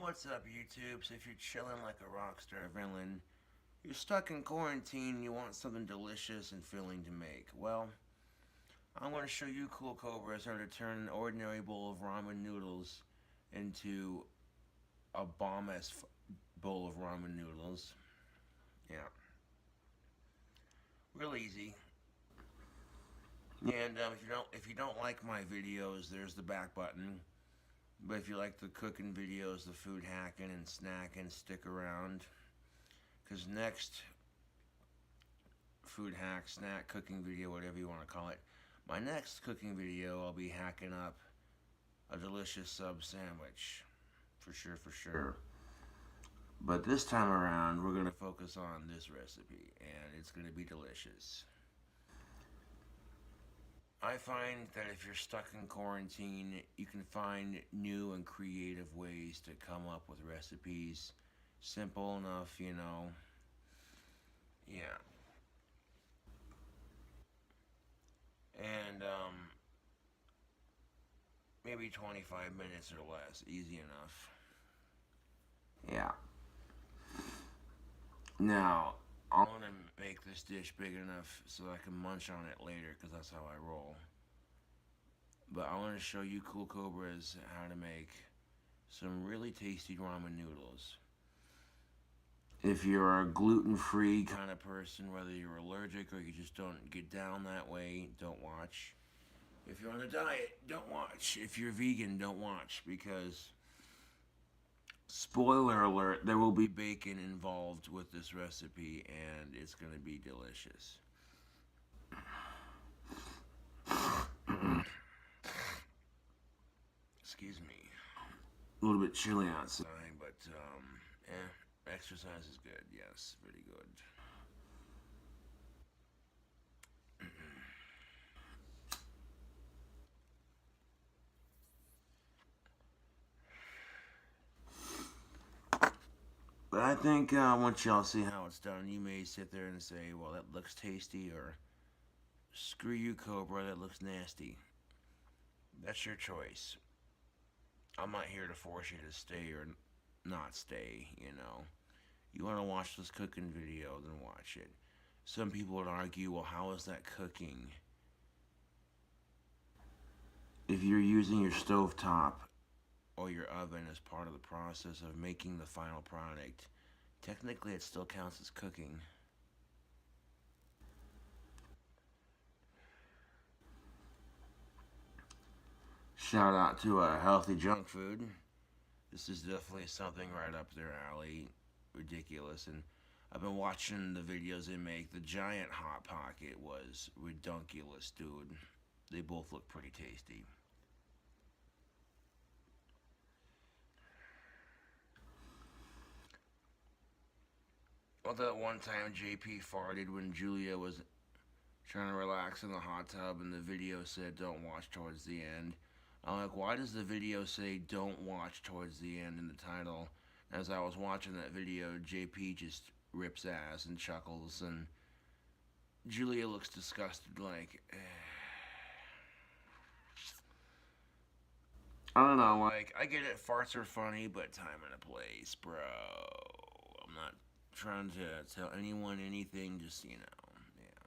What's up, YouTube? So if you're chilling like a rock star villain, you're stuck in quarantine, and you want something delicious and filling to make. Well, I'm going to show you cool cobras how to turn an ordinary bowl of ramen noodles into a bomb-ass bowl of ramen noodles. Yeah, real easy. And if you don't like my videos, there's the back button. But if you like the cooking videos, the food hacking and snacking, stick around. Because next food hack, snack, cooking video, whatever you want to call it, my next cooking video, I'll be hacking up a delicious sub sandwich. For sure, for sure. But this time around, we're going to focus on this recipe, and it's going to be delicious. I find that if you're stuck in quarantine, you can find new and creative ways to come up with recipes. Simple enough, you know. Yeah. And maybe 25 minutes or less. Easy enough. Yeah. Now, I want to make this dish big enough so I can munch on it later because that's how I roll. But I want to show you cool cobras how to make some really tasty ramen noodles. If you're a gluten-free kind of person, whether you're allergic or you just don't get down that way, don't watch. If you're on a diet, don't watch. If you're vegan, don't watch because, spoiler alert, there will be bacon involved with this recipe and it's going to be delicious. Excuse me. A little bit chilly outside, but exercise is good. Yes, very good. But I think once y'all see how it's done, you may sit there and say, well, that looks tasty, or screw you, Cobra, that looks nasty. That's your choice. I'm not here to force you to stay or not stay, you know. You want to watch this cooking video, then watch it. Some people would argue, well, how is that cooking? If you're using your stovetop or your oven as part of the process of making the final product, technically it still counts as cooking. Shout out to healthy junk food. This is definitely something right up their alley. Ridiculous. And I've been watching the videos they make. The giant Hot Pocket was redunculous, dude. They both look pretty tasty. Well, that one time JP farted when Julia was trying to relax in the hot tub and the video said don't watch towards the end. I'm like, why does the video say don't watch towards the end in the title? As I was watching that video, JP just rips ass and chuckles, and Julia looks disgusted, like, I don't know, like, I get it, farts are funny, but time and a place, bro. I'm not trying to tell anyone anything, just, you know, yeah.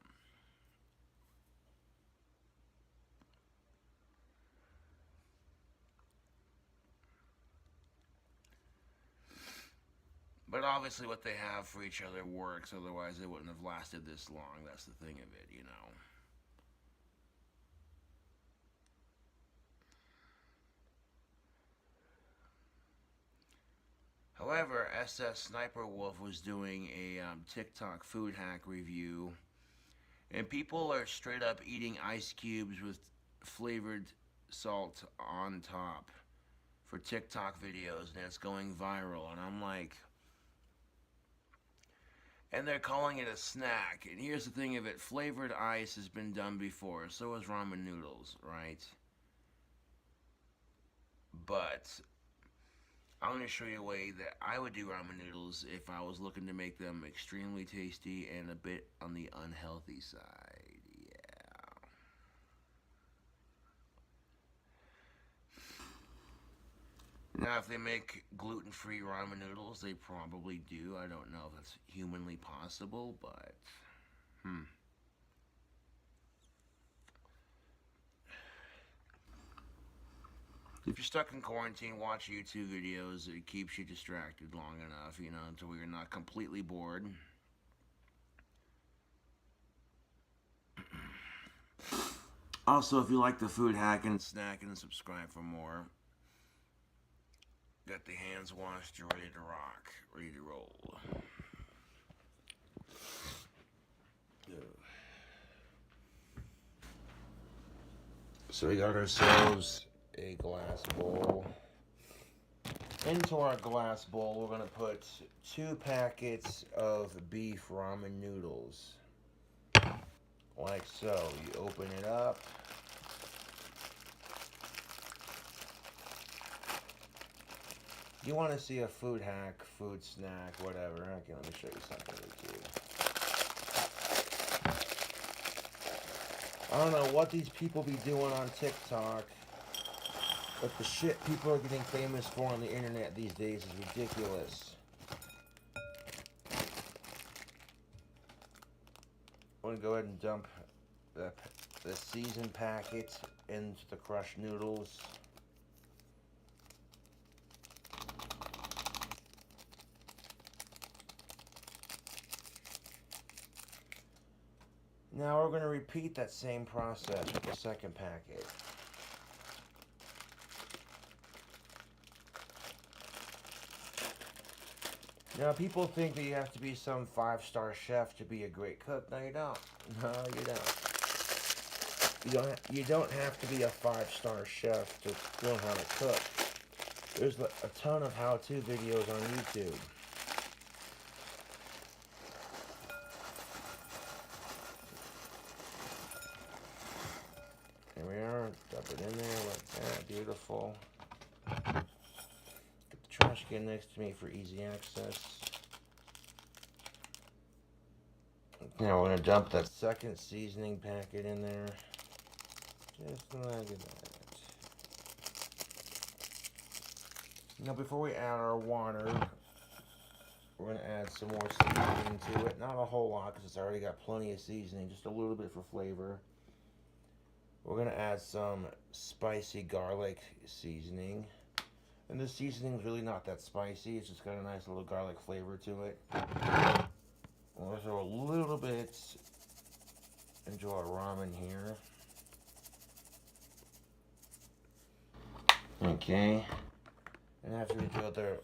But obviously, what they have for each other works, otherwise, they wouldn't have lasted this long. That's the thing of it, you know. However, SS Sniper Wolf was doing a TikTok food hack review, and people are straight up eating ice cubes with flavored salt on top for TikTok videos, and it's going viral. And I'm like, and they're calling it a snack. And here's the thing of it, flavored ice has been done before, so has ramen noodles, right? But I'm going to show you a way that I would do ramen noodles if I was looking to make them extremely tasty and a bit on the unhealthy side. Yeah. Now, if they make gluten-free ramen noodles, they probably do. I don't know if that's humanly possible, but if you're stuck in quarantine, watch YouTube videos. It keeps you distracted long enough, until you're not completely bored. Also, if you like the food hacking, snacking, subscribe for more. Got the hands washed, you're ready to rock, ready to roll. So we got ourselves a glass bowl. Into our glass bowl, we're going to put 2 packets of beef ramen noodles. Like so. You open it up. You want to see a food hack, food snack, whatever. Okay, let me show you something too. I don't know what these people be doing on TikTok, but the shit people are getting famous for on the internet these days is ridiculous. I'm going to go ahead and dump the seasoned packet into the crushed noodles. Now we're going to repeat that same process with the second packet. Now people think that you have to be some 5-star chef to be a great cook. No, you don't. No, you don't. You don't have to be a 5-star chef to learn how to cook. There's a ton of how-to videos on YouTube. There we are. Dump it in there like that. Beautiful. Get the trash can next to me for easy access. Now we're going to dump that second seasoning packet in there. Just like that. Now before we add our water, we're going to add some more seasoning to it. Not a whole lot because it's already got plenty of seasoning. Just a little bit for flavor. We're going to add some spicy garlic seasoning. And this seasoning is really not that spicy. It's just got a nice little garlic flavor to it. We'll throw a little bit into our ramen here. Okay. And after we throw the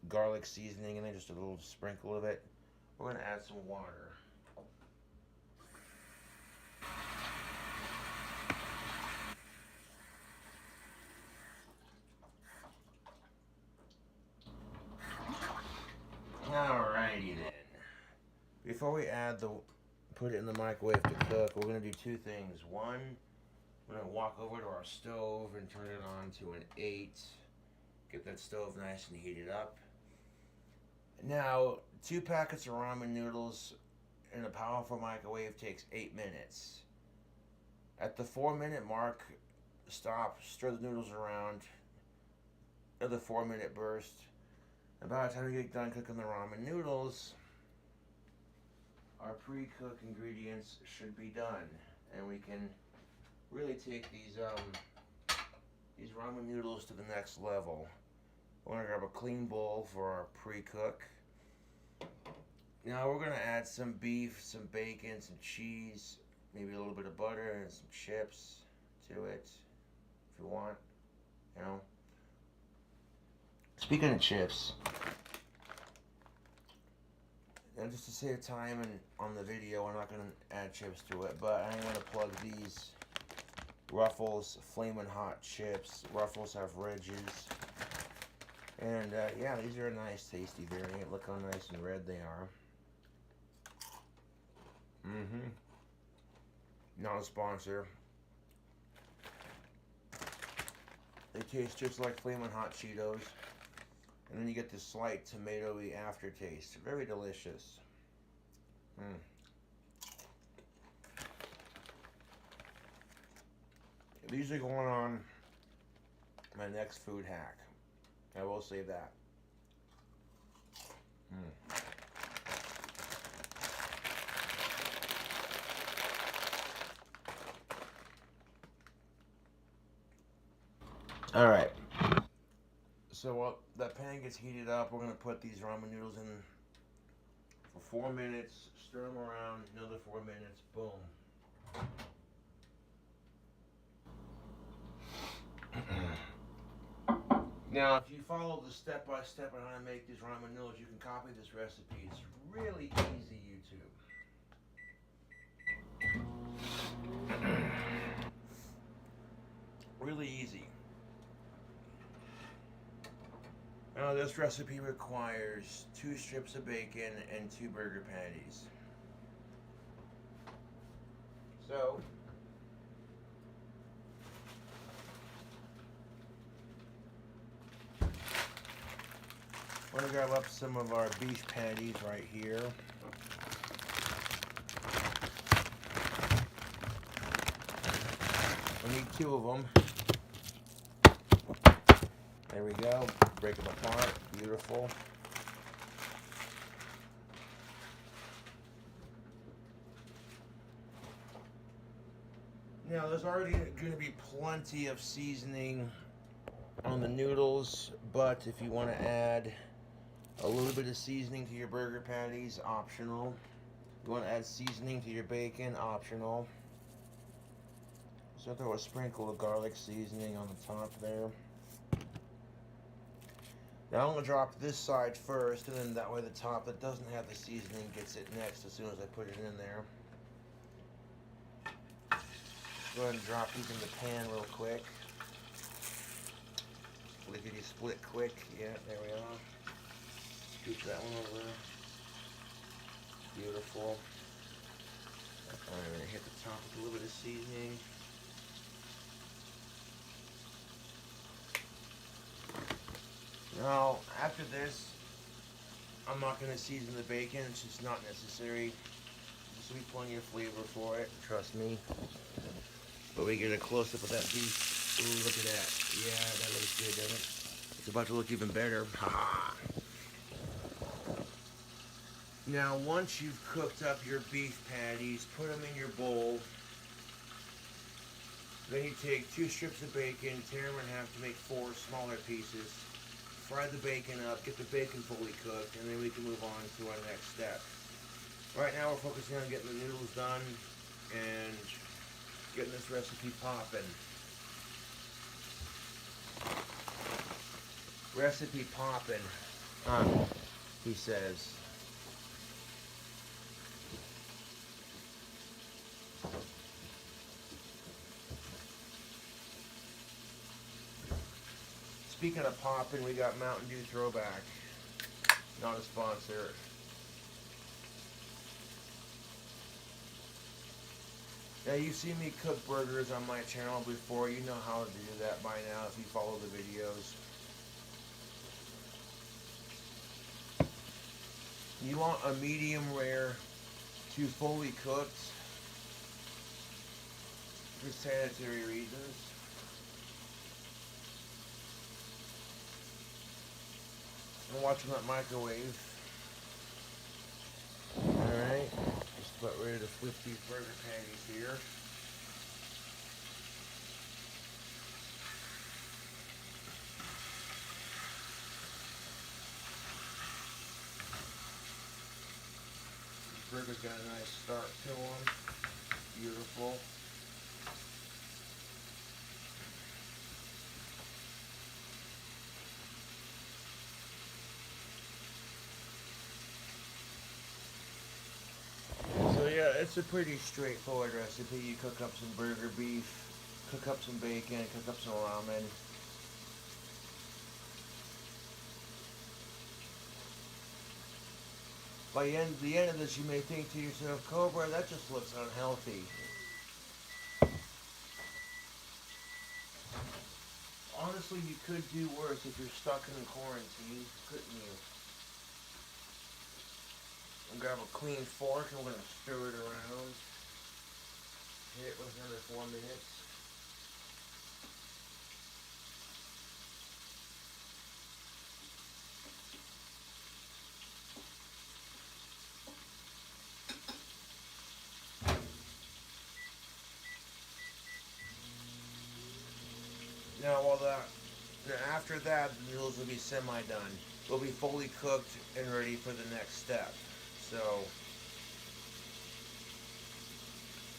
garlic seasoning in there, just a little sprinkle of it, we're going to add some water. Alrighty then. Before we put it in the microwave to cook, we're going to do 2 things. One, we're going to walk over to our stove and turn it on to an 8. Get that stove nice and heated up. Now, 2 packets of ramen noodles in a powerful microwave takes 8 minutes. At the 4-minute mark, stop, stir the noodles around. Another 4-minute burst. And by the time we get done cooking the ramen noodles, our pre-cooked ingredients should be done, and we can really take these ramen noodles to the next level. We're going to grab a clean bowl for our pre-cook. Now we're going to add some beef, some bacon, some cheese, maybe a little bit of butter and some chips to it if you want, Speaking of chips, and just to save time on the video, I'm not going to add chips to it, but I'm going to plug these Ruffles Flamin' Hot chips. Ruffles have ridges. And yeah, these are a nice, tasty variant. Look how nice and red they are. Not a sponsor. They taste just like Flamin' Hot Cheetos. And then you get this slight tomatoey aftertaste. Very delicious. These are going on My next food hack. I will say that. Mm. All right. So while that pan gets heated up, we're gonna put these ramen noodles in for 4 minutes. Stir them around. Another 4 minutes. Boom. Now, if you follow the step by step on how to make these ramen noodles, you can copy this recipe. It's really easy, YouTube. Really easy. Now, this recipe requires 2 strips of bacon and 2 burger patties. So, we're going to grab up some of our beef patties right here. We need 2 of them. There we go. Break them apart. Beautiful. Now, there's already going to be plenty of seasoning on the noodles, but if you want to add a little bit of seasoning to your burger patties, optional. You want to add seasoning to your bacon, optional. So throw a sprinkle of garlic seasoning on the top there. Now I'm going to drop this side first, and then that way the top that doesn't have the seasoning gets it next as soon as I put it in there. Go ahead and drop these in the pan real quick. Lickety split quick. Yeah, there we are. Scoop that one over. Beautiful. I'm going to hit the top with a little bit of seasoning. Now, after this, I'm not going to season the bacon. It's just not necessary. There's be plenty of flavor for it, trust me. But we get a close-up of that beef. Ooh, look at that. Yeah, that looks good, doesn't it? It's about to look even better. Ha! Now, once you've cooked up your beef patties, put them in your bowl. Then you take 2 strips of bacon, tear them in half to make 4 smaller pieces. Fry the bacon up, get the bacon fully cooked, and then we can move on to our next step. Right now we're focusing on getting the noodles done and getting this recipe popping. Recipe popping, he says. Speaking of popping, we got Mountain Dew Throwback. Not a sponsor. Now, you've seen me cook burgers on my channel before. You know how to do that by now if you follow the videos. You want a medium rare to fully cooked for sanitary reasons. I'm watching that microwave. Alright, just about ready to flip these burger patties here. This burger's got a nice start to them. Beautiful. So yeah, it's a pretty straightforward recipe. You cook up some burger beef, cook up some bacon, cook up some ramen. By the end of this, you may think to yourself, Cobra, that just looks unhealthy. Honestly, you could do worse if you're stuck in quarantine, couldn't you? And grab a clean fork and we're going to stir it around. Hit it with another 4 minutes. all that. Then after that, the noodles will be semi-done. They'll be fully cooked and ready for the next step. So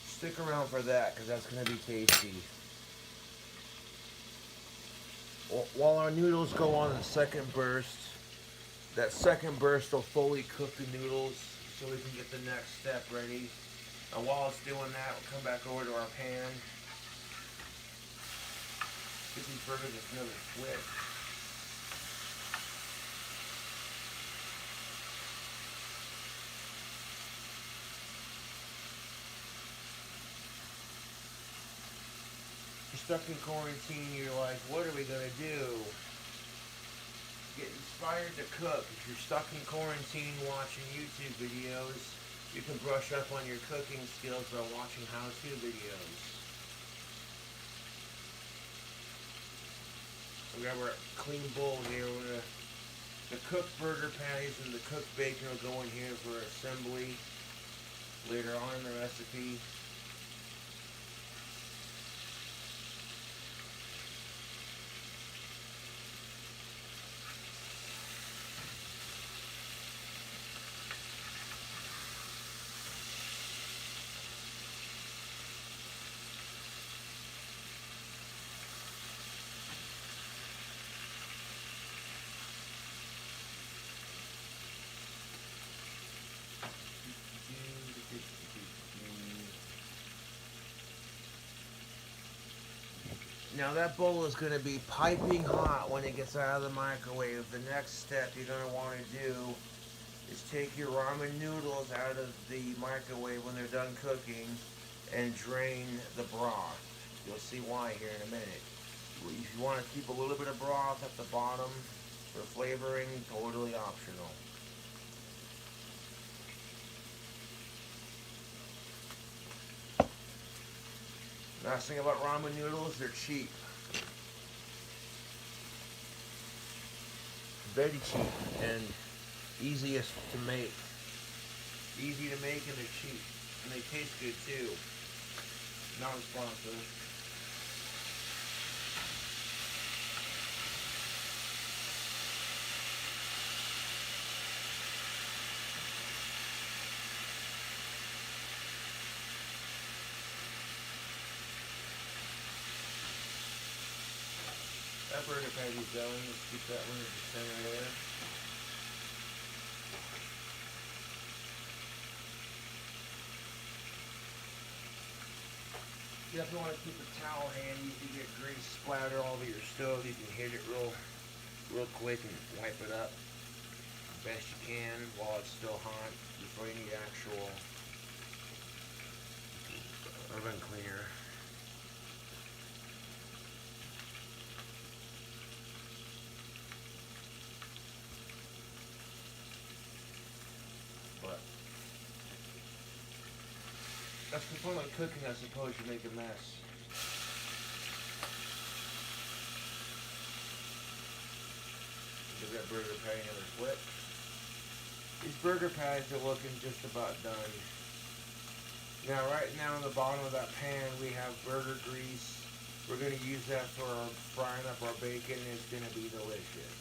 stick around for that because that's going to be tasty. While our noodles go on the second burst, that second burst will fully cook the noodles so we can get the next step ready. And while it's doing that, we'll come back over to our pan. Give these burgers another flip. You're stuck in quarantine, you're like, what are we going to do? Get inspired to cook. If you're stuck in quarantine watching YouTube videos, you can brush up on your cooking skills by watching how-to videos. We have our clean bowl here. The cooked burger patties and the cooked bacon will go in here for assembly later on in the recipe. Now that bowl is going to be piping hot when it gets out of the microwave. The next step you're going to want to do is take your ramen noodles out of the microwave when they're done cooking and drain the broth. You'll see why here in a minute. If you want to keep a little bit of broth at the bottom for flavoring, totally optional. Nice thing about ramen noodles, they're cheap. Very cheap and easiest to make. Easy to make and they're cheap. And they taste good too. Not responsive. That burger patty's done. Let's keep that one at the center there. You definitely want to keep a towel handy. If you get grease splatter all over your stove, you can hit it real quick and wipe it up best you can while it's still hot before you need actual oven cleaner. But that's the fun of cooking, I suppose. You make a mess. Give that burger patty another flip. These burger patties are looking just about done. Now, right now in the bottom of that pan, we have burger grease. We're going to use that for frying up our bacon. It's going to be delicious.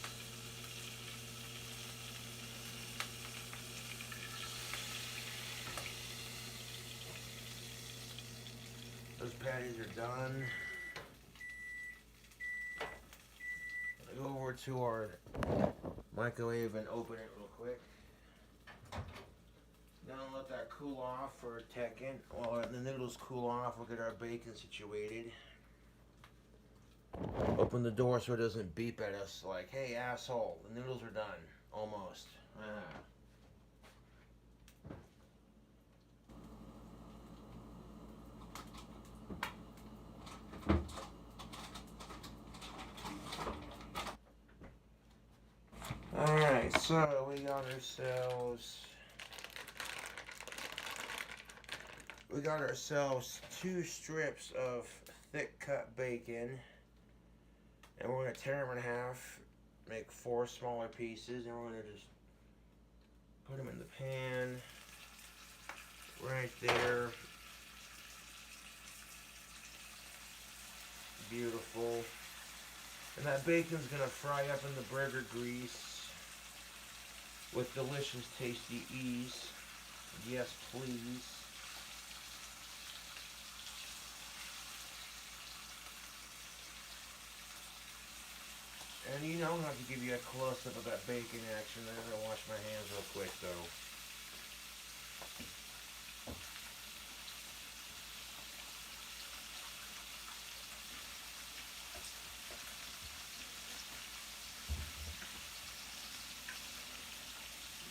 Those patties are done. I'll go over to our microwave and open it real quick. Then I'll let that cool off for a second. While the noodles cool off, we'll get our bacon situated. Open the door so it doesn't beep at us like, hey asshole, the noodles are done. Almost. Alright, so we got ourselves 2 strips of thick cut bacon, and we're going to tear them in half, make 4 smaller pieces, and we're going to just put them in the pan right there. Beautiful. And that bacon's gonna fry up in the burger grease with delicious, tasty ease. Yes, please. And you know, I'm gonna have to give you a close-up of that bacon action. I'm gonna wash my hands real quick, though.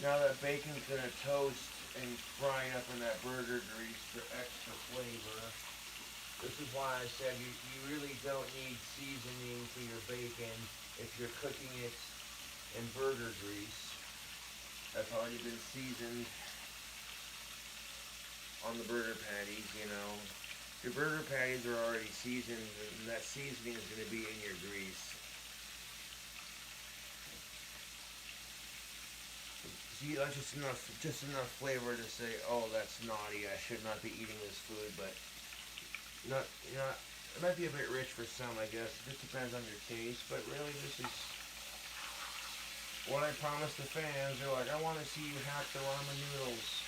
Now that bacon's gonna toast and fry up in that burger grease for extra flavor. This is why I said you really don't need seasoning for your bacon if you're cooking it in burger grease. That's already been seasoned on the burger patties, you know. Your burger patties are already seasoned, and that seasoning is going to be in your grease. See, that's just enough flavor to say, oh, that's naughty. I should not be eating this food, but not, you know, it might be a bit rich for some, I guess. It just depends on your taste, but really, this is what I promised the fans. They're like, I want to see you hack the ramen noodles.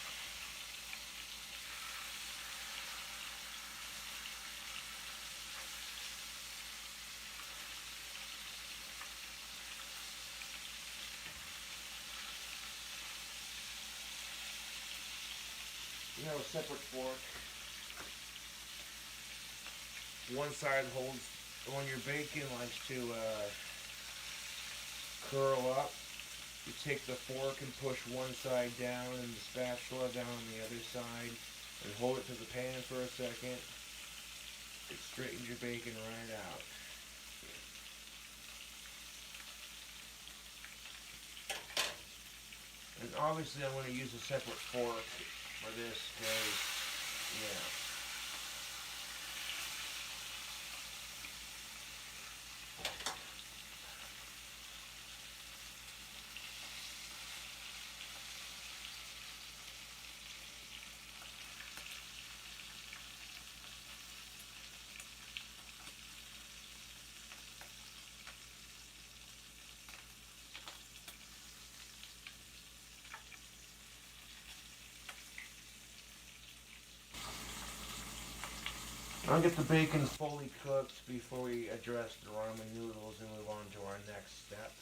You have a separate fork. One side holds, when your bacon likes to curl up, you take the fork and push one side down and the spatula down on the other side and hold it to the pan for a second. It straightens your bacon right out. And obviously I'm going to use a separate fork for this because, yeah. I'll get the bacon fully cooked before we address the ramen noodles and move on to our next step.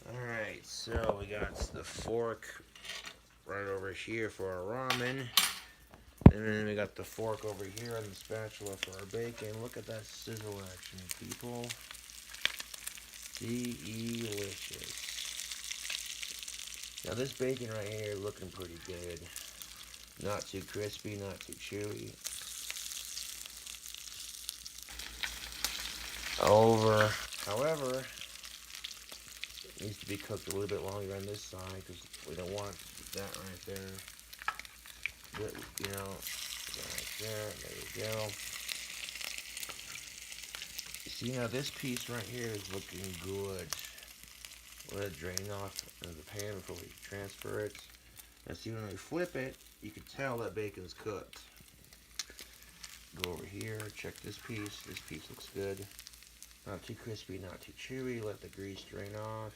Alright, so we got the fork right over here for our ramen. And then we got the fork over here and the spatula for our bacon. Look at that sizzle action, people. Delicious. Now this bacon right here is looking pretty good. Not too crispy, not too chewy. However, it needs to be cooked a little bit longer on this side because we don't want that right there. But, you know, right there you go. See, now this piece right here is looking good. Let it drain off of the pan before we transfer it. And see, when we flip it, you can tell that bacon's cooked. Go over here, check this piece. This piece looks good. Not too crispy, not too chewy. Let the grease drain off.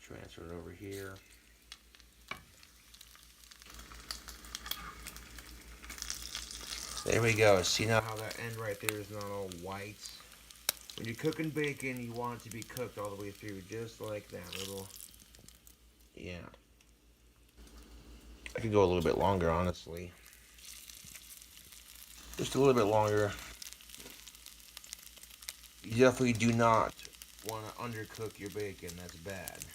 Transfer it over here. There we go. See now how that end right there is not all white? When you're cooking bacon, you want it to be cooked all the way through, just like that little, yeah. I could go a little bit longer, honestly. Just a little bit longer. You definitely do not want to undercook your bacon. That's bad.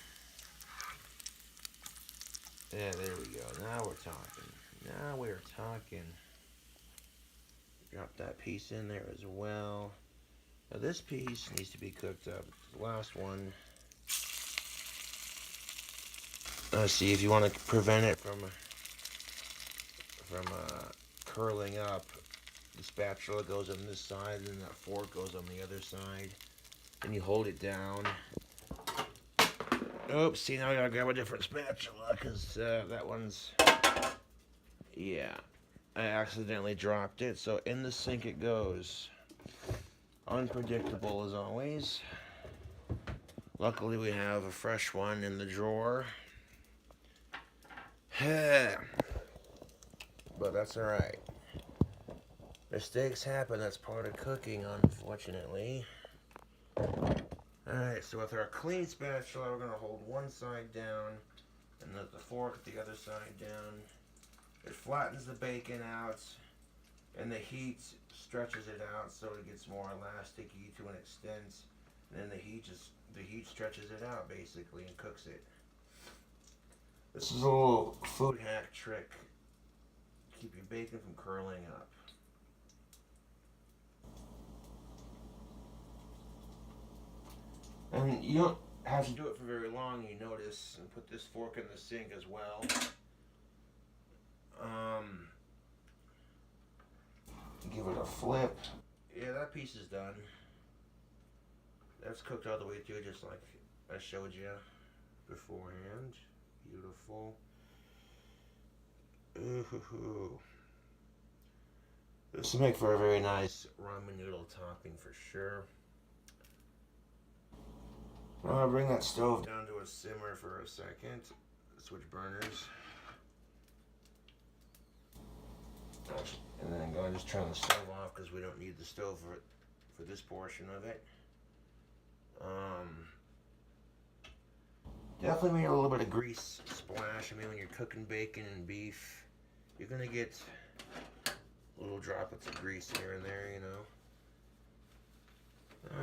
Yeah, there we go. Now we're talking. Now we're talking. Drop that piece in there as well. Now this piece needs to be cooked up. The last one. See, if you want to prevent it from curling up, the spatula goes on this side and that fork goes on the other side. And you hold it down. Oops, see, now I gotta grab a different spatula because that one's, yeah, I accidentally dropped it. So in the sink it goes. Unpredictable as always. Luckily we have a fresh one in the drawer. But that's alright. Mistakes happen, that's part of cooking, unfortunately. Alright, so with our clean spatula, we're going to hold one side down and let the fork the other side down. It flattens the bacon out, and the heat stretches it out so it gets more elasticy to an extent. And then the heat stretches it out basically and cooks it. This is a little food hack trick. Keep your bacon from curling up. And you don't have to do it for very long, you notice, and put this fork in the sink as well. Give it a flip. Yeah, that piece is done. That's cooked all the way through, just like I showed you beforehand. Beautiful. Ooh. This will make for a very nice ramen noodle topping for sure. I'll bring that stove down to a simmer for a second. Switch burners. And then go and just turn the stove off because we don't need the stove for this portion of it. Definitely made a little bit of grease splash. I mean, when you're cooking bacon and beef, you're going to get little droplets of grease here and there, you know.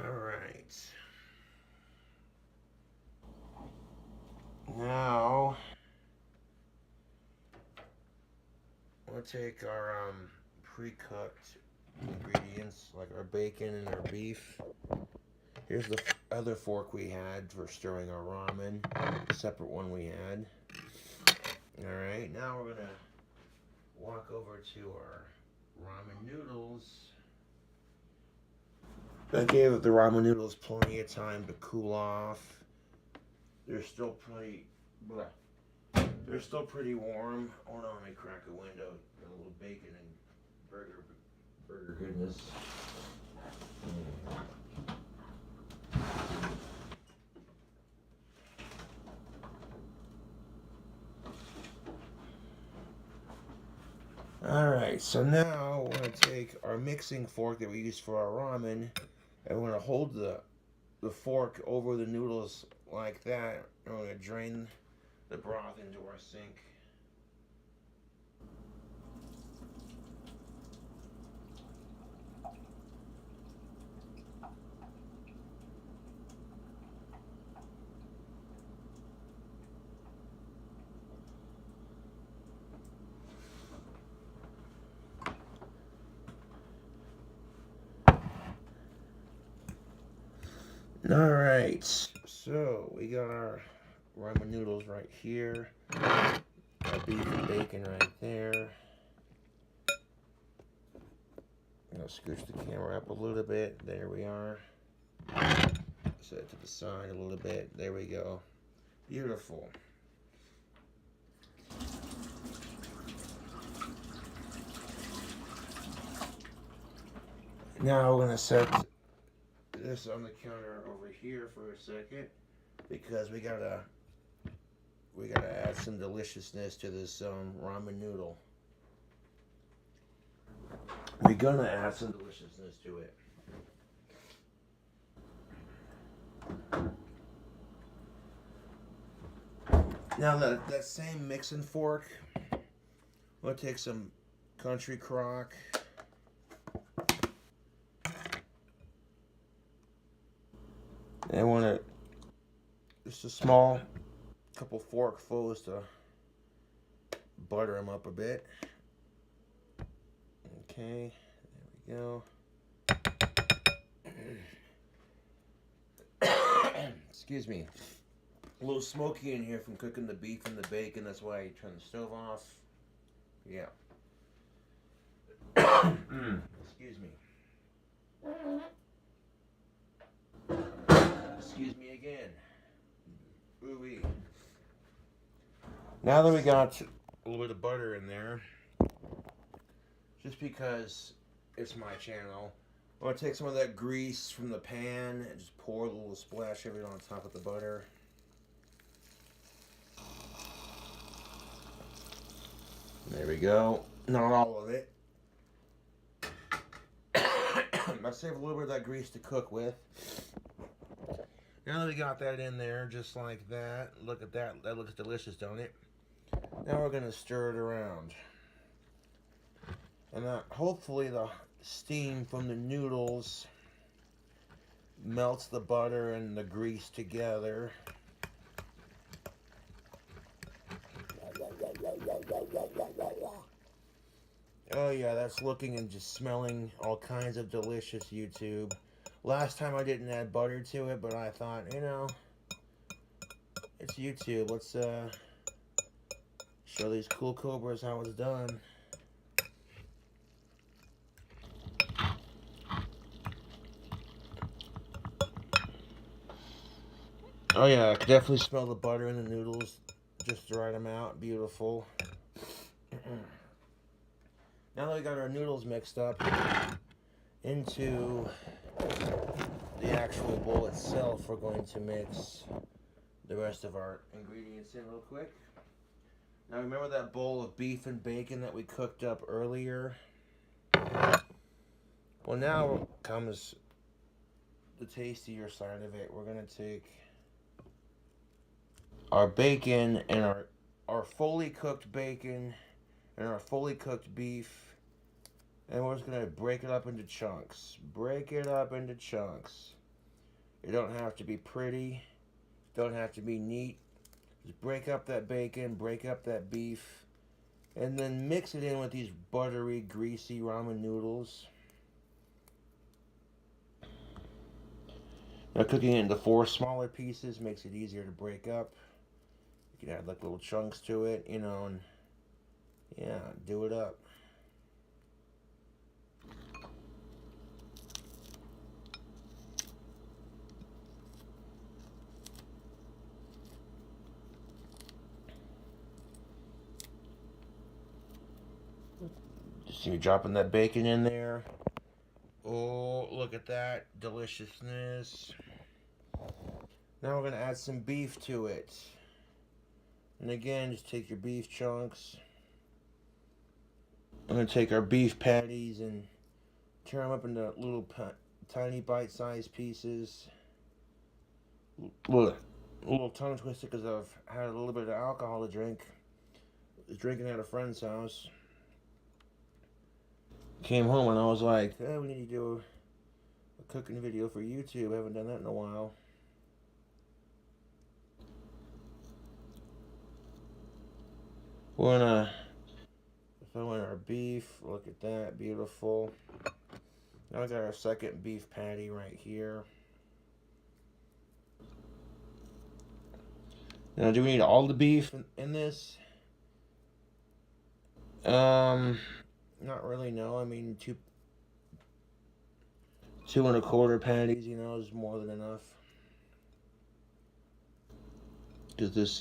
Alright. Now, we'll take our pre-cooked ingredients, like our bacon and our beef. Here's the other fork we had for stirring our ramen, a separate one we had. Alright, now we're going to walk over to our ramen noodles. I gave the ramen noodles plenty of time to cool off. They're still pretty warm. Hold on, let me crack a window. Got a little bacon and burger goodness. Alright, so now we're going to take our mixing fork that we use for our ramen, and we're going to hold the fork over the noodles like that, and we're going to drain the broth into our sink. Alright, so we got our ramen noodles right here, our beef and bacon right there. I'm going to scooch the camera up a little bit. There we are. Set it to the side a little bit. There we go. Beautiful. Now we're going to set this on the counter over here for a second because we gotta add some deliciousness to this ramen noodle. We're gonna add some deliciousness to it. Now that same mixing fork, we'll take some country crock. And I want to just a small couple forkfuls to butter them up a bit. Okay, there we go. Excuse me. A little smoky in here from cooking the beef and the bacon. That's why I turned the stove off. Yeah. Excuse me. Excuse me again. Ooh-wee. Now that we got a little bit of butter in there, just because it's my channel, I'm going to take some of that grease from the pan and just pour a little splash of it on top of the butter. There we go. Not all of it. I save a little bit of that grease to cook with. Now that we got that in there, just like that, look at that. That looks delicious, don't it? Now we're going to stir it around. And hopefully the steam from the noodles melts the butter and the grease together. Oh yeah, that's looking and just smelling all kinds of delicious, YouTube. Last time I didn't add butter to it, but I thought, you know, it's YouTube. Let's show these cool cobras how it's done. Oh yeah, I can definitely smell the butter in the noodles. Just the right amount. Beautiful. Now that we got our noodles mixed up into the actual bowl itself, we're going to mix the rest of our ingredients in real quick. Now remember that bowl of beef and bacon that we cooked up earlier? Well, now comes the tastier side of it. We're going to take our bacon and our fully cooked bacon and our fully cooked beef, and we're just going to break it up into chunks. Break it up into chunks. It don't have to be pretty. Don't have to be neat. Just break up that bacon, break up that beef, and then mix it in with these buttery, greasy ramen noodles. Now cooking it into 4 smaller pieces makes it easier to break up. You can add like little chunks to it, you know, and yeah, do it up. Just see me dropping that bacon in there. Oh, look at that deliciousness. Now we're going to add some beef to it. And again, just take your beef chunks. I'm going to take our beef patties and turn them up into little tiny bite-sized pieces. A little tongue twister because I've had a little bit of alcohol to drink. I was drinking at a friend's house. Came home and I was like, hey, we need to do a cooking video for YouTube. I haven't done that in a while. We're gonna throw in our beef. Look at that, beautiful. Now we got our second beef patty right here. Now, do we need all the beef in this? Not really, no. I mean, two and a quarter patties, you know, is more than enough. Because this,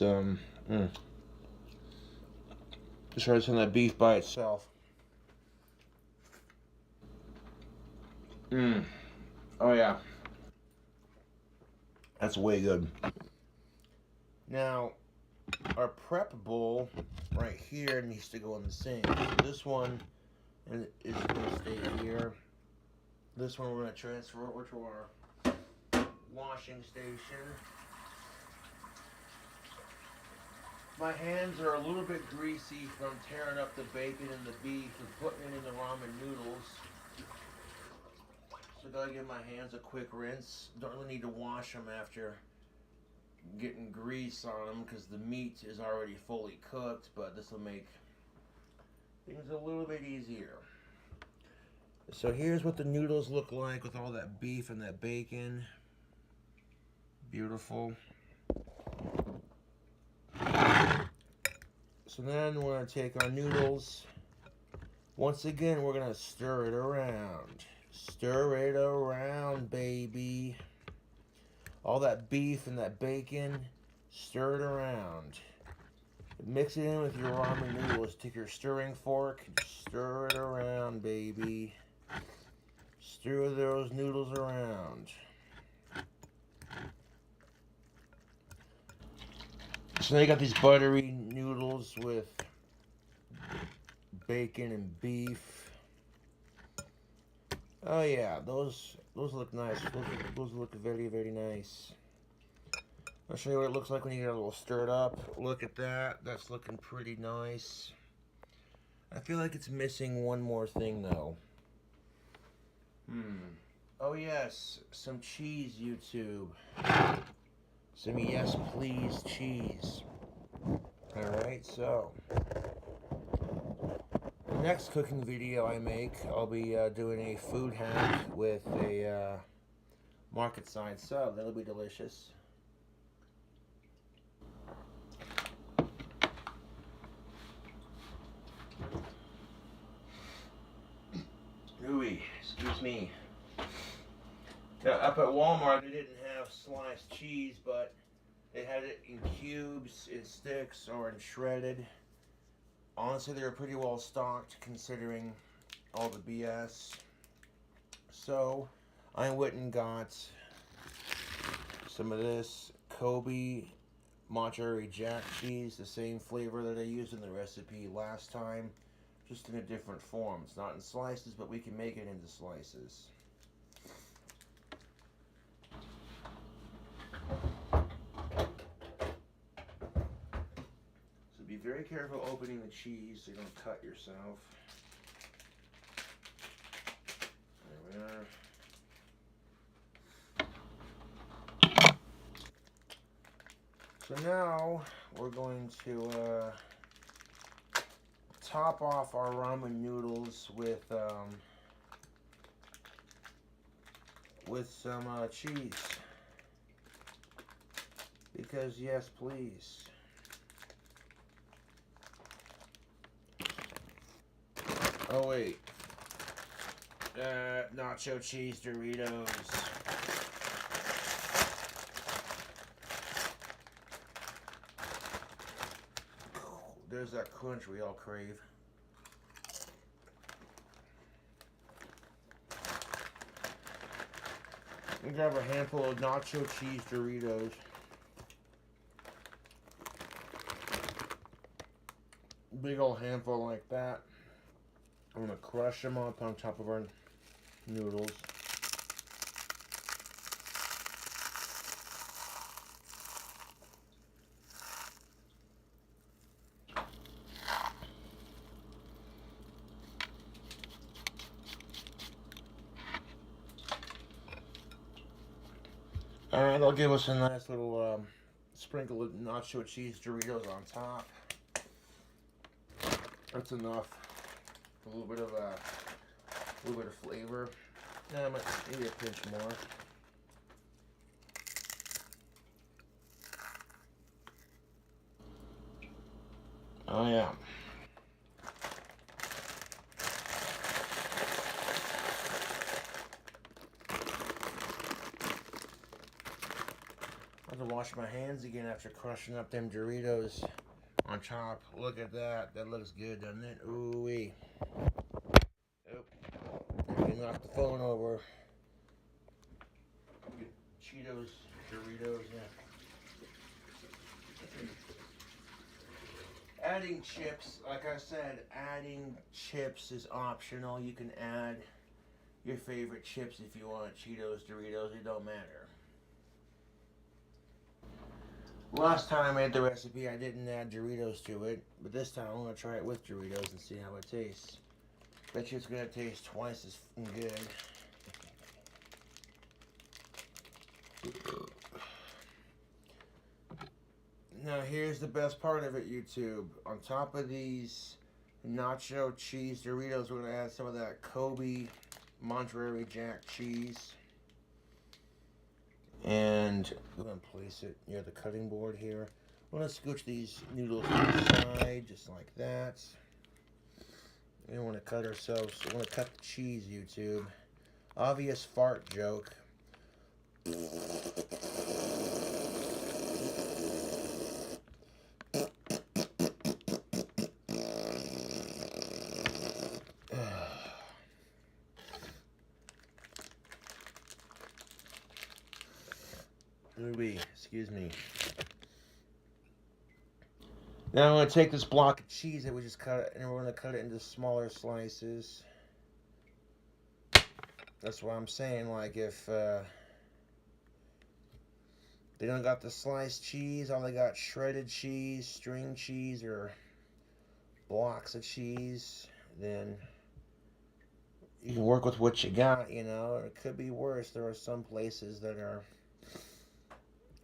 just try some of that beef by itself. Oh, yeah. That's way good. Now, our prep bowl right here needs to go in the sink. This one is going to stay here. This one we're going to transfer over to our washing station. My hands are a little bit greasy from tearing up the bacon and the beef and putting it in the ramen noodles. So gotta give my hands a quick rinse. Don't really need to wash them after getting grease on them because the meat is already fully cooked, but this will make things a little bit easier. So here's what the noodles look like with all that beef and that bacon. Beautiful. So then we're going to take our noodles. Once again, we're going to stir it around. Stir it around, baby. All that beef and that bacon, stir it around. Mix it in with your ramen noodles. Take your stirring fork, stir it around, baby. Stir those noodles around. So now you got these buttery noodles with bacon and beef. Oh yeah, those look nice. Those look very, very nice. I'll show you what it looks like when you get a little stirred up. Look at that. That's looking pretty nice. I feel like it's missing one more thing though. Oh yes, some cheese, YouTube. Some yes please cheese. Alright, so the next cooking video I make, I'll be doing a food hack with a market side sub. That'll be delicious. Ooey, excuse me. Now, up at Walmart, they didn't have sliced cheese, but they had it in cubes, in sticks, or in shredded. Honestly, they were pretty well stocked considering all the BS. So, I went and got some of this Kobe mozzarella jack cheese, the same flavor that I used in the recipe last time, just in a different form. It's not in slices, but we can make it into slices. So be very careful opening the cheese so you don't cut yourself. There we are. So now we're going to top off our ramen noodles with some cheese. Because yes, please. Oh wait. Nacho cheese Doritos. There's that crunch we all crave. We grab a handful of nacho cheese Doritos. Big old handful like that. I'm gonna crush them up on top of our noodles. Alright, that'll give us a nice little sprinkle of nacho cheese Doritos on top. That's enough. A little bit of flavor. Yeah, maybe a pinch more. Oh yeah. I have to wash my hands again after crushing up them Doritos on top. Look at that. That looks good, doesn't it? Ooh-wee. Oh, we knocked the phone over. Cheetos, Doritos, yeah. Adding chips, like I said, adding chips is optional. You can add your favorite chips if you want. Cheetos, Doritos, it don't matter. Last time I made the recipe, I didn't add Doritos to it, but this time I'm going to try it with Doritos and see how it tastes. Bet you it's going to taste twice as good. Now here's the best part of it, YouTube. On top of these nacho cheese Doritos, we're going to add some of that Kobe mozzarella jack cheese. And we're going to place it near the cutting board here. I'm going to scooch these noodles to the side, just like that. We don't want to cut ourselves. We want to cut the cheese, YouTube. Obvious fart joke. Excuse me. Now I'm going to take this block of cheese that we just cut, and we're going to cut it into smaller slices. That's what I'm saying. Like, if they don't got the sliced cheese, all they got shredded cheese, string cheese, or blocks of cheese, then you can work with what you got, you know. It could be worse. There are some places that are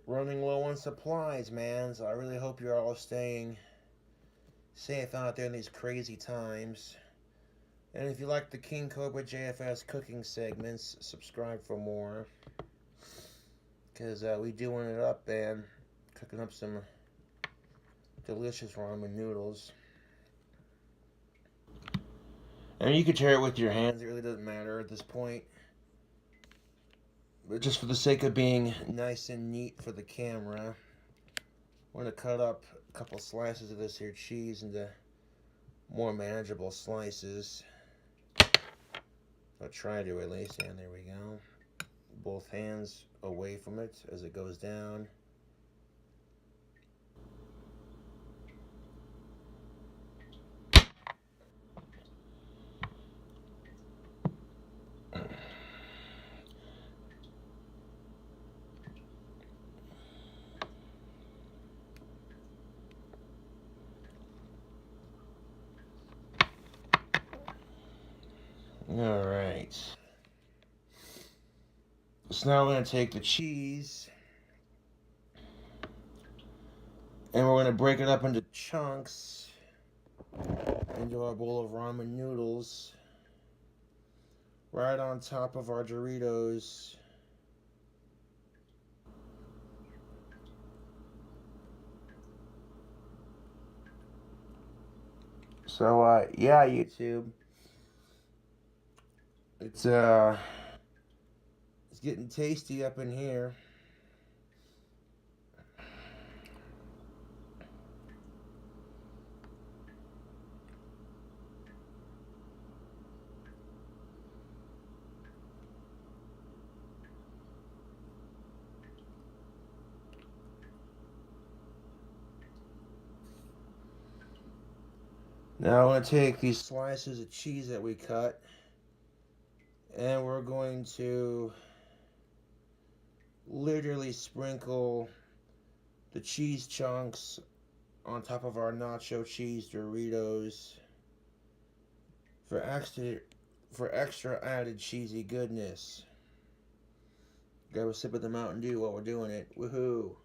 running low on supplies, man. So I really hope you're all staying safe out there in these crazy times. And if you like the King Cobra JFS cooking segments, subscribe for more. Because we doing it up, man. Cooking up some delicious ramen noodles. I mean, you can tear it with your hands. It really doesn't matter at this point. But just for the sake of being nice and neat for the camera, we're going to cut up a couple slices of this here cheese into more manageable slices. I'll try to at least. And there we go. Both hands away from it as it goes down. Alright. So now we're going to take the cheese and we're going to break it up into chunks into our bowl of ramen noodles right on top of our Doritos. So, yeah, YouTube. It's getting tasty up in here. Now I want to take these slices of cheese that we cut and we're going to literally sprinkle the cheese chunks on top of our nacho cheese Doritos for extra added cheesy goodness. Grab a sip of the Mountain Dew while we're doing it. Woohoo!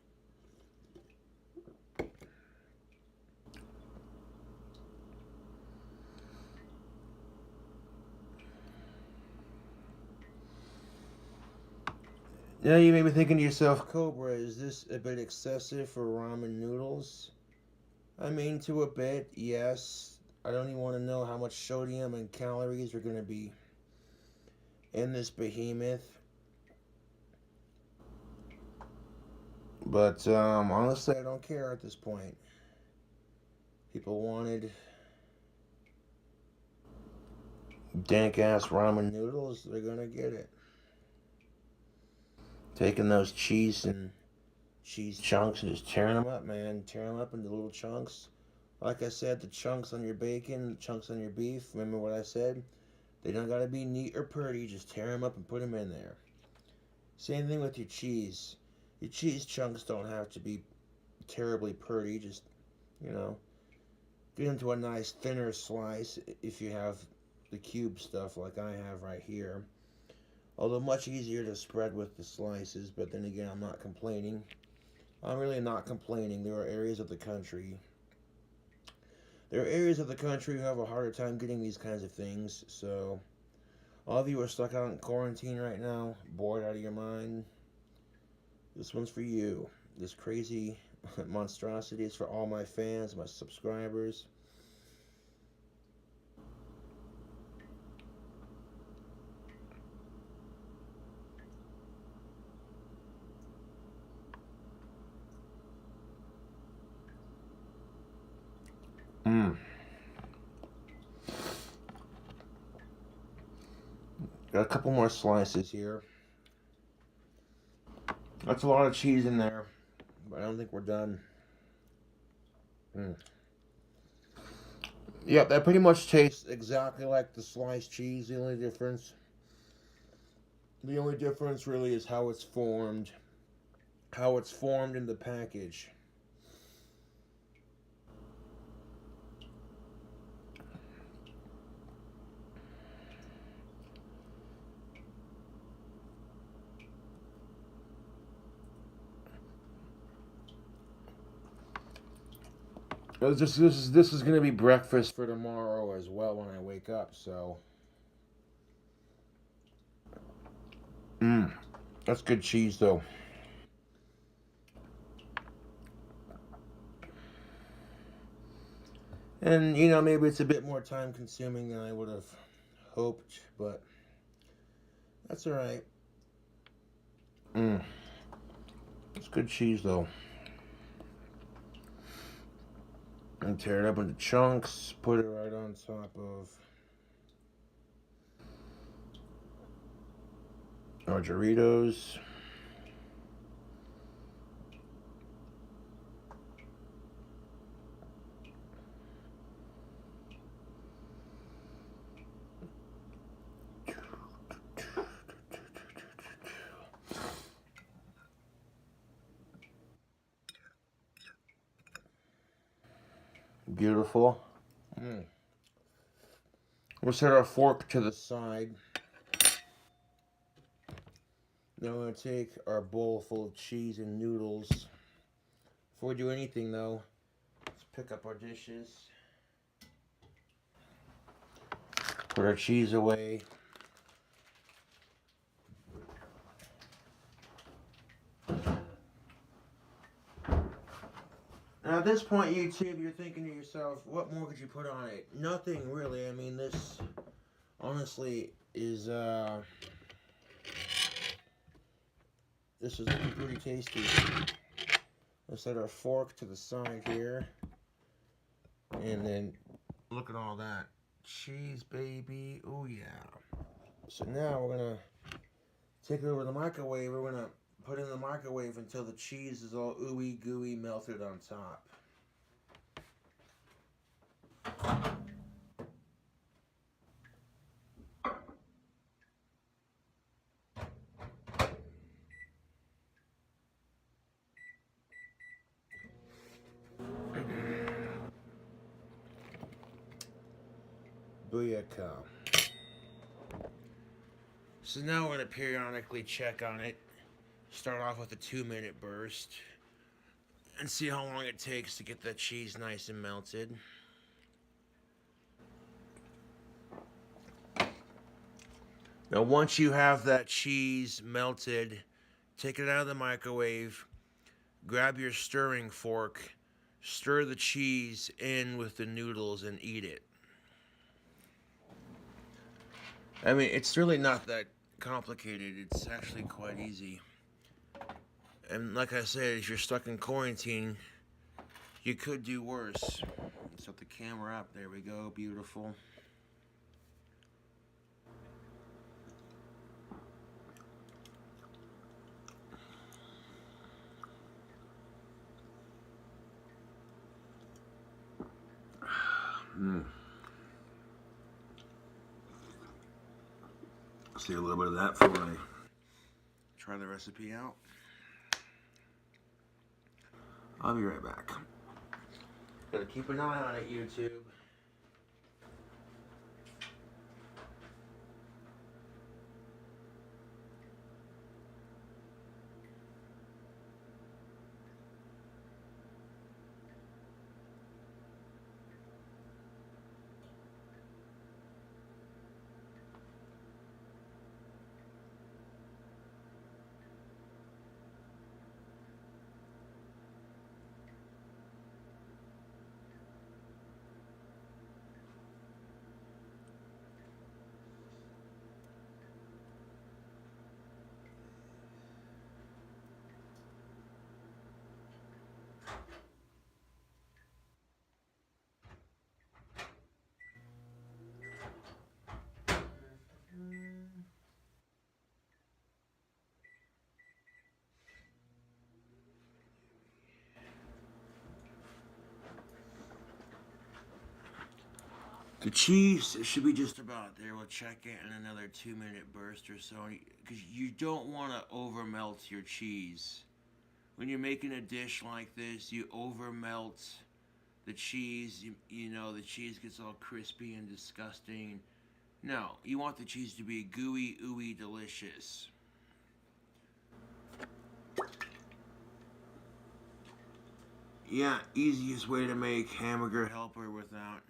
Now you may be thinking to yourself, Cobra, is this a bit excessive for ramen noodles? I mean, to a bit, yes. I don't even want to know how much sodium and calories are going to be in this behemoth. But honestly, I don't care at this point. People wanted dank ass ramen noodles, they're going to get it. Taking those cheese chunks and just tearing them up, man. Tearing them up into little chunks. Like I said, the chunks on your bacon, the chunks on your beef. Remember what I said? They don't gotta be neat or pretty. Just tear them up and put them in there. Same thing with your cheese. Your cheese chunks don't have to be terribly pretty. Just, you know, get into a nice thinner slice if you have the cube stuff like I have right here. Although much easier to spread with the slices, but then again, I'm not complaining. I'm really not complaining. There are areas of the country who have a harder time getting these kinds of things. So, all of you are stuck out in quarantine right now, bored out of your mind. This one's for you. This crazy monstrosities for all my fans, my subscribers. Mmm. Got a couple more slices here. That's a lot of cheese in there, but I don't think we're done. Mm. Yep, that pretty much tastes exactly like the sliced cheese. The only difference really is how it's formed. How it's formed in the package. This is gonna be breakfast for tomorrow as well when I wake up. So, that's good cheese though. And maybe it's a bit more time consuming than I would have hoped, but that's all right. Mm. It's good cheese though. And tear it up into chunks. Put it right on top of our Doritos. Beautiful. Mm. We'll set our fork to the side. Now we're going to take our bowl full of cheese and noodles. Before we do anything though, let's pick up our dishes. Put our cheese away. Now at this point, YouTube, you're thinking to yourself, what more could you put on it? Nothing really. I mean, this honestly is this is looking pretty tasty. Let's set our fork to the side here. And then look at all that cheese, baby. Oh yeah. So now we're gonna take it over to the microwave. We're gonna put it in the microwave until the cheese is all ooey gooey melted on top. Booyaka. So now we're going to periodically check on it. Start off with a 2-minute burst. And see how long it takes to get that cheese nice and melted. Now once you have that cheese melted, take it out of the microwave. Grab your stirring fork. Stir the cheese in with the noodles and eat it. I mean, it's really not that complicated. It's actually quite easy. And like I said, if you're stuck in quarantine, you could do worse. Set the camera up. There we go. Beautiful. See a little bit of that before I try the recipe out. I'll be right back. Gotta keep an eye on it, YouTube. The cheese should be just about there. We'll check it in another 2 minute burst or so. Because you don't want to over melt your cheese. When you're making a dish like this, you over melt the cheese. You know, the cheese gets all crispy and disgusting. No, you want the cheese to be gooey, ooey, delicious. Yeah, easiest way to make hamburger helper without.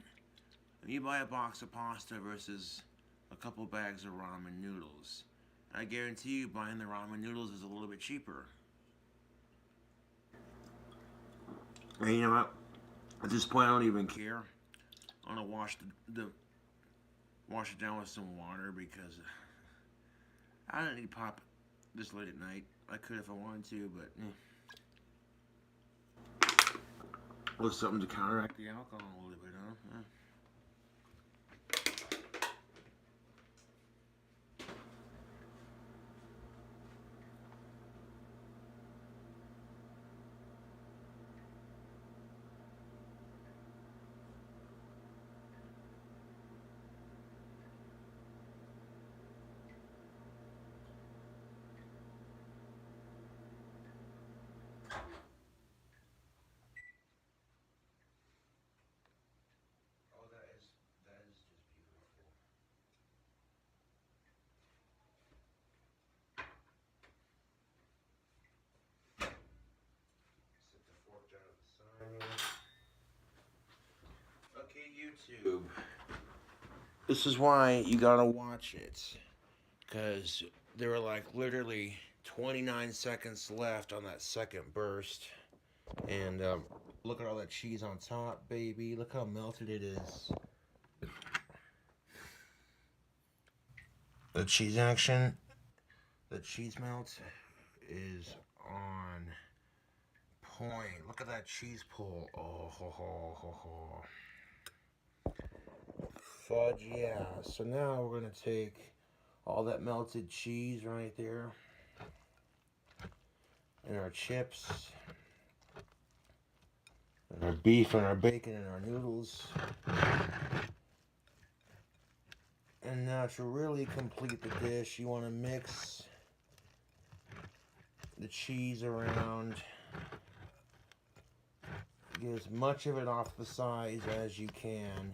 You buy a box of pasta versus a couple bags of ramen noodles. I guarantee you buying the ramen noodles is a little bit cheaper. And you know what? At this point, I don't even care. I'm gonna wash it down with some water because I don't need pop this late at night. I could if I wanted to, but a little something to counteract the alcohol a little bit, huh? Oh, that is just beautiful. Set the fork down at the side. Okay, YouTube. This is why you gotta watch it. Because there were like literally 29 seconds left on that second burst. And look at all that cheese on top, baby. Look how melted it is. The cheese action, the cheese melt is on point. Look at that cheese pull. Oh, ho, ho, ho, ho. Fudge, yeah. So now we're going to take all that melted cheese right there and our chips and our beef and our bacon and our noodles. And now to really complete the dish, you want to mix the cheese around. Get as much of it off the sides as you can.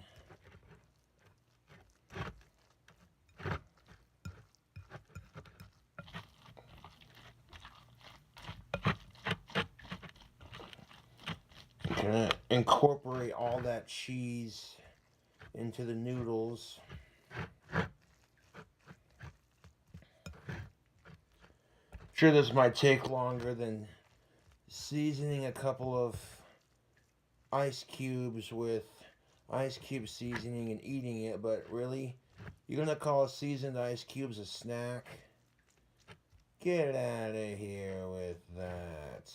You're gonna incorporate all that cheese into the noodles. Sure, this might take longer than seasoning a couple of ice cubes with ice cube seasoning and eating it, but really, you're gonna call seasoned ice cubes a snack? Get out of here with that.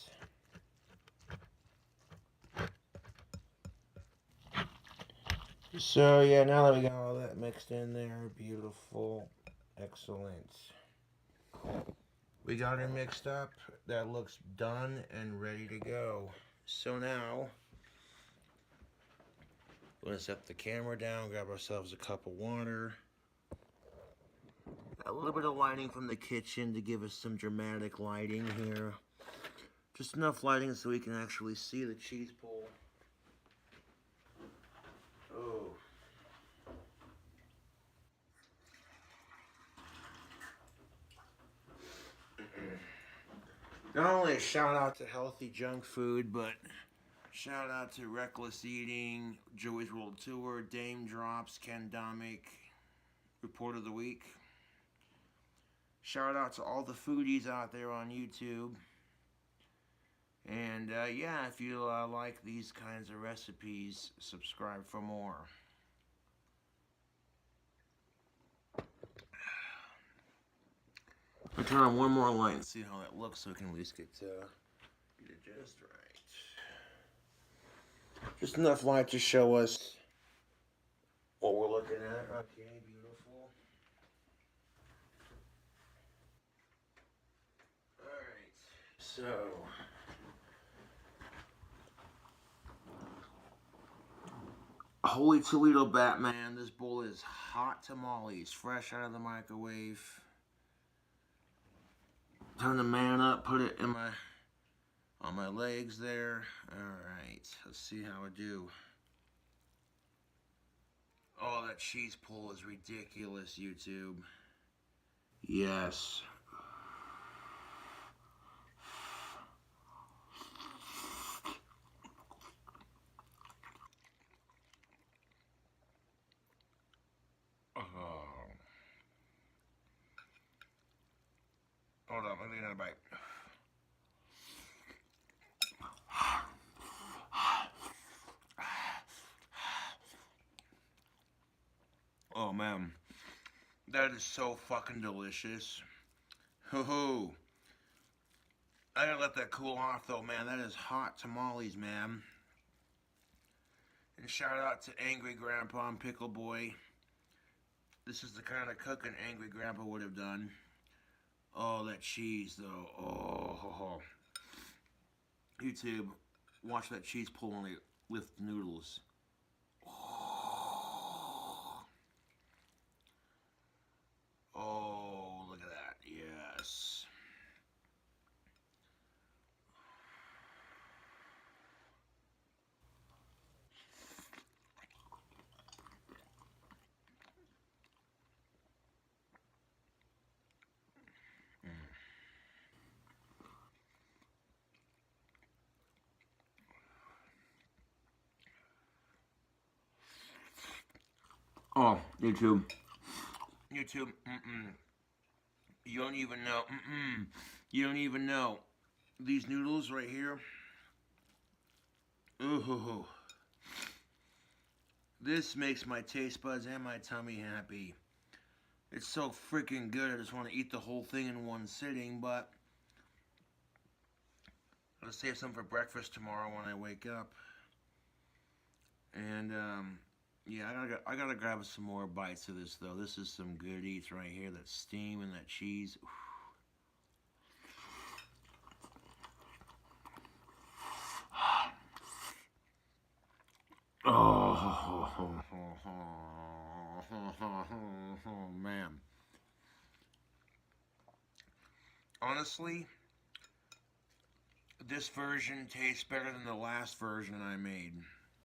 So yeah, now that we got all that mixed in there, beautiful, excellent. We got it mixed up. That looks done and ready to go. So now, we're gonna set the camera down, grab ourselves a cup of water. A little bit of lighting from the kitchen to give us some dramatic lighting here. Just enough lighting so we can actually see the cheese pull. Oh. Not only a shout out to healthy junk food, but shout out to Reckless Eating, Joey's World Tour, Dame Drops, Ken Domick, Report of the Week. Shout out to all the foodies out there on YouTube. And yeah, if you like these kinds of recipes, subscribe for more. I'll turn on one more light and see how that looks so we can at least get it just right. Just enough light to show us what we're looking at. Okay, beautiful. Alright, so Holy Toledo Batman, this bowl is hot tamales, fresh out of the microwave. Turn the man up, put it in my on my legs there. Alright, let's see how I do. Oh, that cheese pull is ridiculous, YouTube. Yes. Oh. Hold on, let me get another bite. Oh man, that is so fucking delicious. Hoo hoo. I gotta let that cool off though, man. That is hot tamales, man. And shout out to Angry Grandpa and Pickle Boy. This is the kind of cooking Angry Grandpa would have done. Oh, that cheese though. Oh, YouTube, watch that cheese pull on it with noodles. Oh, look at that. Yes. Oh, YouTube. YouTube. You don't even know. You don't even know. These noodles right here. Ooh. This makes my taste buds and my tummy happy. It's so freaking good. I just want to eat the whole thing in one sitting, but I'll save some for breakfast tomorrow when I wake up. And yeah, I gotta grab some more bites of this though. This is some good eats right here. That steam and that cheese. Oh, man. Honestly, this version tastes better than the last version I made.